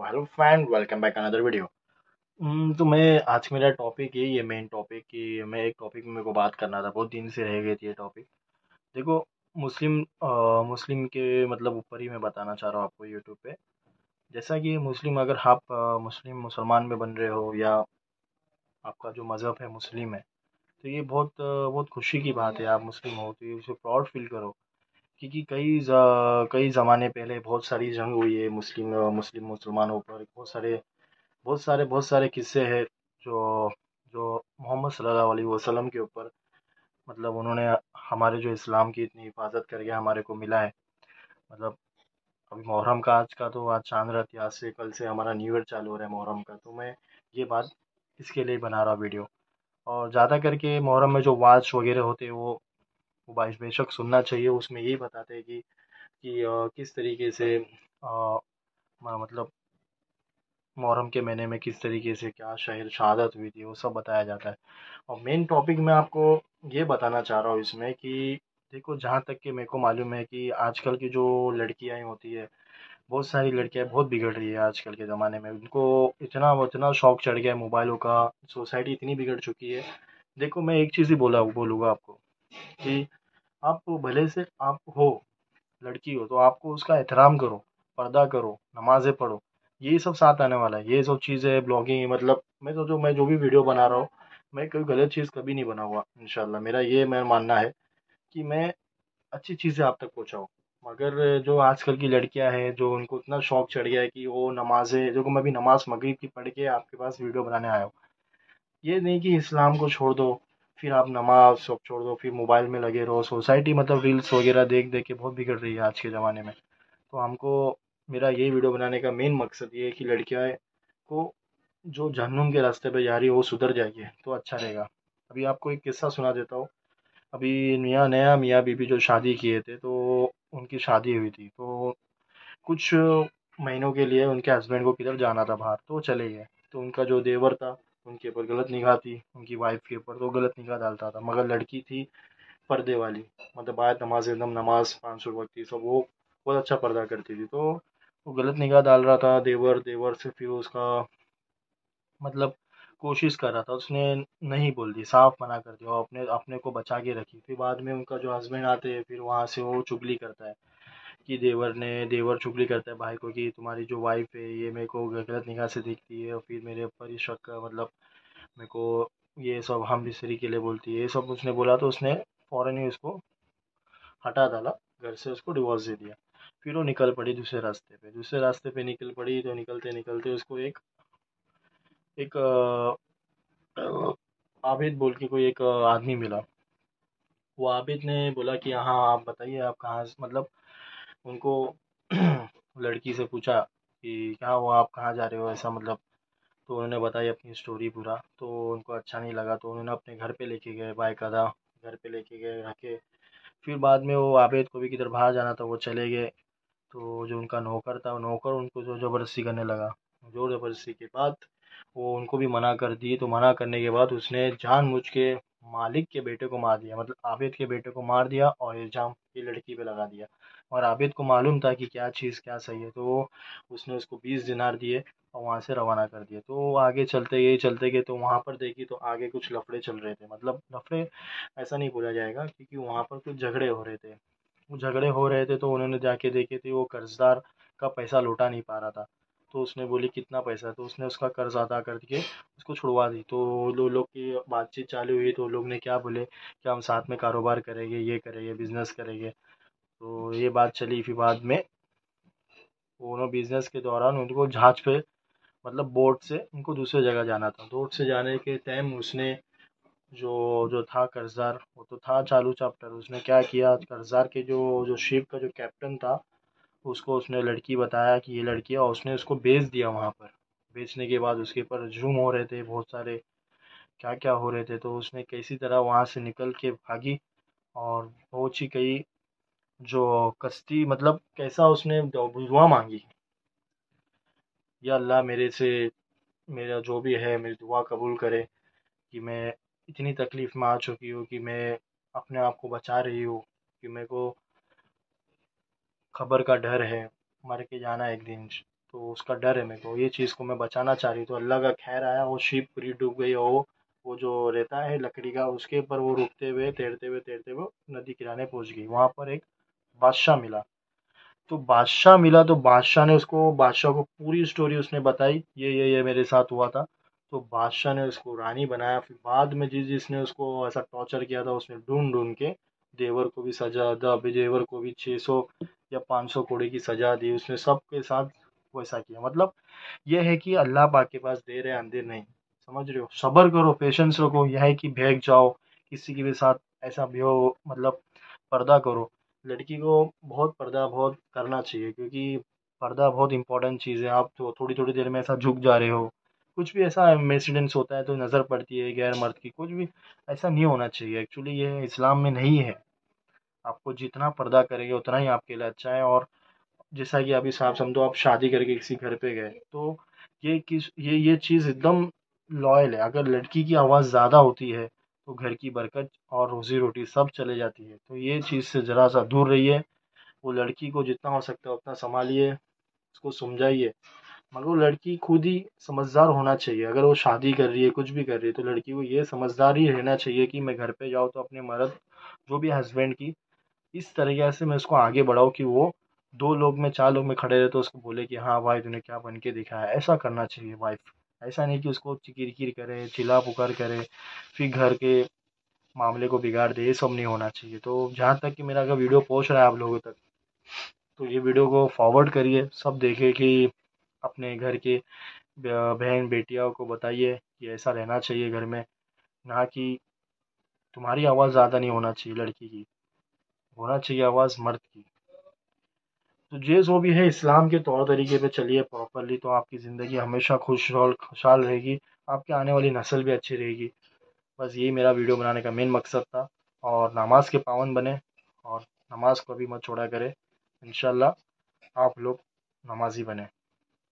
तो hello friend, welcome back another video. तो मैं आज मेरा टॉपिक यही है, मेन टॉपिक कि मैं एक टॉपिक में मेरे को बात करना था, बहुत दिन से रह गई थी ये टॉपिक। देखो, मुस्लिम के मतलब ऊपर ही मैं बताना चाह रहा हूँ आपको यूट्यूब पे। जैसा कि मुस्लिम, अगर आप मुस्लिम मुसलमान में बन रहे हो या आपका जो मज़हब है मुस्लिम है, तो ये बहुत खुशी की बात है। आप मुस्लिम हो तो ये उसे प्राउड फील करो, क्योंकि कई ज़माने पहले बहुत सारी जंग हुई है मुस्लिम मुसलमानों पर। बहुत सारे किस्से हैं जो जो मोहम्मद सल्लल्लाहु अलैहि वसल्लम के ऊपर, मतलब उन्होंने हमारे जो इस्लाम की इतनी हिफाजत करके हमारे को मिला है। मतलब अभी मुहर्रम का आज चांद रात, आज से कल से हमारा न्यू ईयर चालू हो रहा है मुहर्रम का। तो मैं ये बात इसके लिए बना रहा वीडियो। और ज़्यादा करके मुहर्रम में जो वाज वगैरह होते हैं वो बेशक सुनना चाहिए। उसमें यही बताते हैं कि किस तरीके से मतलब मुहर्रम के महीने में किस तरीके से क्या शहर शहादत हुई थी, वो सब बताया जाता है। और मेन टॉपिक मैं आपको ये बताना चाह रहा हूँ इसमें कि देखो, जहाँ तक कि मेरे को मालूम है कि आजकल की जो लड़कियाँ होती है, बहुत सारी लड़कियाँ बहुत बिगड़ रही है आजकल के ज़माने में। उनको इतना शौक चढ़ गया है मोबाइलों का, सोसाइटी इतनी बिगड़ चुकी है। देखो, मैं एक चीज़ ही बोलूँगा आपको कि आप भले से आप हो, लड़की हो, तो आपको उसका एहतराम करो, पर्दा करो, नमाज़ें पढ़ो। यही सब साथ आने वाला है, ये सब चीज़ें ब्लॉगिंग, मतलब मैं जो भी वीडियो बना रहा हूँ, मैं कोई गलत चीज़ कभी नहीं बनाऊँगा इंशाल्लाह। मेरा मानना है कि मैं अच्छी चीज़ें आप तक पहुँचाऊँ। मगर जो आजकल की लड़कियां हैं, जो उनको इतना शौक चढ़ गया है कि वो नमाज़ें, देखो मैं भी नमाज़ मगरिब की पढ़ के आपके पास वीडियो बनाने आया हूँ। ये नहीं कि इस्लाम को छोड़ दो, फिर आप नमाज सब छोड़ दो, फिर मोबाइल में लगे रहो। सोसाइटी मतलब रील्स वगैरह देख देख के बहुत बिगड़ रही है आज के ज़माने में। तो हमको, मेरा ये वीडियो बनाने का मेन मकसद ये है कि लड़कियां को जो जहन्नुम के रास्ते पे जा रही है वो सुधर जाएगी तो अच्छा रहेगा। अभी आपको एक किस्सा सुना देता हूँ। अभी नया मियाँ बीवी जो शादी किए थे, तो उनकी शादी हुई थी, तो कुछ महीनों के लिए उनके हस्बैंड को किधर जाना था बाहर, तो वो चले गए। तो उनका जो देवर था, उनके ऊपर गलत निगाह थी, उनकी वाइफ के ऊपर, तो गलत निगाह डालता था। मगर लड़की थी पर्दे वाली, मतलब बायत नमाज, एकदम नमाज 500 वक्त की सब, वो बहुत अच्छा पर्दा करती थी। तो वो गलत निगाह डाल रहा था देवर देवर से, फिर उसका मतलब कोशिश कर रहा था, उसने नहीं बोल दी, साफ मना कर दिया और अपने अपने को बचा के रखी। फिर बाद में उनका जो हस्बैंड आते हैं, फिर वहाँ से वो चुगली करता है कि देवर चुगली करता है भाई को कि तुम्हारी जो वाइफ है ये मेरे को गलत निगाह से देखती है, और फिर मेरे ऊपर ही शक मतलब मेरे को ये सब हम बिस्तरी के लिए बोलती है, ये सब उसने बोला। तो उसने फ़ौरन ही उसको हटा डाला घर से, उसको डिवोर्स दे दिया। फिर वो निकल पड़ी दूसरे रास्ते पे निकल पड़ी। तो निकलते निकलते उसको एक एक आबिद बोल के कोई एक आदमी मिला। वो आबिद ने बोला कि हाँ, आप बताइए आप कहाँ मतलब उनको लड़की से पूछा कि क्या हुआ, आप कहाँ जा रहे हो ऐसा, मतलब। तो उन्होंने बताई अपनी स्टोरी पूरा। तो उनको अच्छा नहीं लगा, तो उन्होंने अपने घर पे लेके गए, बायकायदा घर पे लेके गए रखे। फिर बाद में वो आबिद को भी किधर बाहर जाना था, वो चले गए। तो जो उनका नौकर था, वो नौकर उनको जो ज़बरदस्ती करने लगा। ज़ोर ज़बरदस्ती के बाद वो उनको भी मना कर दी। तो मना करने के बाद उसने जानबूझ के मालिक के बेटे को मार दिया, मतलब आबिद के बेटे को मार दिया, और इल्ज़ाम ये लड़की पे लगा दिया। और आबिद को मालूम था कि क्या चीज़ क्या सही है, तो उसने उसको 20 दिनार दिए और वहाँ से रवाना कर दिया। तो आगे चलते गए, तो वहाँ पर देखी तो आगे कुछ लफड़े चल रहे थे, मतलब लफड़े ऐसा नहीं बोला जाएगा, क्योंकि वहाँ पर कुछ झगड़े हो रहे थे। वो झगड़े हो रहे थे, तो उन्होंने जाके देखे थे वो कर्जदार का पैसा लौटा नहीं पा रहा था। तो उसने बोली कितना पैसा, तो उसने उसका कर्ज अदा करके उसको छुड़वा दी। तो लोग की बातचीत चालू हुई, तो लोग ने क्या बोले कि हम साथ में कारोबार करेंगे, ये करेंगे, बिजनेस करेंगे। तो ये बात चली। फिर बाद में उन्होंने बिजनेस के दौरान उनको जहाज पे, मतलब बोट से उनको दूसरे जगह जाना था। बोट से जाने के टाइम उसने जो जो था कर्जदार, वो तो था चालू चैप्टर, उसने क्या किया, कर्जदार के जो जो शिप का जो कैप्टन था, उसको उसने लड़की बताया कि ये लड़की है, और उसने उसको बेच दिया वहाँ पर। बेचने के बाद उसके ऊपर जुर्म हो रहे थे बहुत सारे, क्या क्या हो रहे थे। तो उसने कैसी तरह वहाँ से निकल के भागी और पहुंची कहीं जो कश्ती, मतलब कैसा उसने दुआ मांगी, या अल्लाह मेरे से, मेरा जो भी है मेरी दुआ कबूल करे, कि मैं इतनी तकलीफ़ में आ चुकी हूँ कि मैं अपने आप को बचा रही हूँ, कि मेरे को खबर का डर है, मर के जाना एक दिन। तो उसका डर है मेरे को, ये चीज़ को मैं बचाना चाह रही, तो अल्लाह का खैर आया, वो शिप पूरी डूब गई, और वो जो रहता है लकड़ी का उसके ऊपर वो तैरते हुए नदी किनारे पहुंच गई। वहां पर एक बादशाह मिला। तो बादशाह ने उसको, बादशाह को पूरी स्टोरी उसने बताई, ये मेरे साथ हुआ था। तो बादशाह ने उसको रानी बनाया। फिर बाद में जिसने उसको ऐसा टॉर्चर किया था, उसने ढूंढ ढूंढ के देवर को भी सजा दा, देवर को भी 600 या 500 कोड़े की सजा दी उसने, सबके साथ वैसा किया। मतलब ये है कि अल्लाह पाक के पास देर है अंधेर नहीं, समझ रहे हो। सब्र करो, पेशेंस रखो, यह है कि भाग जाओ किसी के भी साथ ऐसा भी हो, मतलब पर्दा करो। लड़की को बहुत पर्दा बहुत करना चाहिए, क्योंकि पर्दा बहुत इंपॉर्टेंट चीज़ है। आप तो थोड़ी थोड़ी देर में ऐसा झुक जा रहे हो, कुछ भी ऐसा इंसिडेंट्स होता है तो नज़र पड़ती है गैर मर्द की, कुछ भी ऐसा नहीं होना चाहिए। एक्चुअली ये इस्लाम में नहीं है। आपको जितना पर्दा करेंगे उतना ही आपके लिए अच्छा है। और जैसा कि अभी साहब समझो, आप शादी करके किसी घर पे गए, तो ये चीज़ एकदम लॉयल है। अगर लड़की की आवाज़ ज़्यादा होती है तो घर की बरकत और रोजी रोटी सब चले जाती है। तो ये चीज़ से ज़रा सा दूर रहिए। वो लड़की को जितना हो सकता है उतना संभालिए, उसको समझाइए। मगर वो लड़की खुद ही समझदार होना चाहिए। अगर वो शादी कर रही है, कुछ भी कर रही है, तो लड़की को ये समझदार ही रहना चाहिए कि मैं घर पे जाऊँ तो अपने मर्द, जो भी हस्बैंड की, इस तरीके से मैं उसको आगे बढ़ाऊँ कि वो 2 लोग में 4 लोग में खड़े रहे तो उसको बोले कि हाँ भाई तूने क्या बन के दिखाया। ऐसा करना चाहिए वाइफ। ऐसा नहीं कि उसको किरकिर करे, चिल्ला पुकार करे, फिर घर के मामले को बिगाड़ दे। ये सब नहीं होना चाहिए। तो जहाँ तक कि मेरा अगर वीडियो पहुँच रहा है आप लोगों तक, तो ये वीडियो को फॉरवर्ड करिए, सब देखें कि अपने घर के बहन बेटियों को बताइए कि ऐसा रहना चाहिए घर में। ना कि तुम्हारी आवाज़ ज़्यादा नहीं होना चाहिए लड़की की, होना चाहिए आवाज़ मर्द की। तो ये जो भी है इस्लाम के तौर तरीके पे चलिए प्रॉपरली, तो आपकी ज़िंदगी हमेशा खुश और खुशहाल रहेगी। आपकी आने वाली नस्ल भी अच्छी रहेगी। बस यही मेरा वीडियो बनाने का मेन मकसद था। और नमाज के पाबंद बने, और नमाज को भी मत छोड़ा करें। इंशाल्लाह आप लोग नमाजी बने।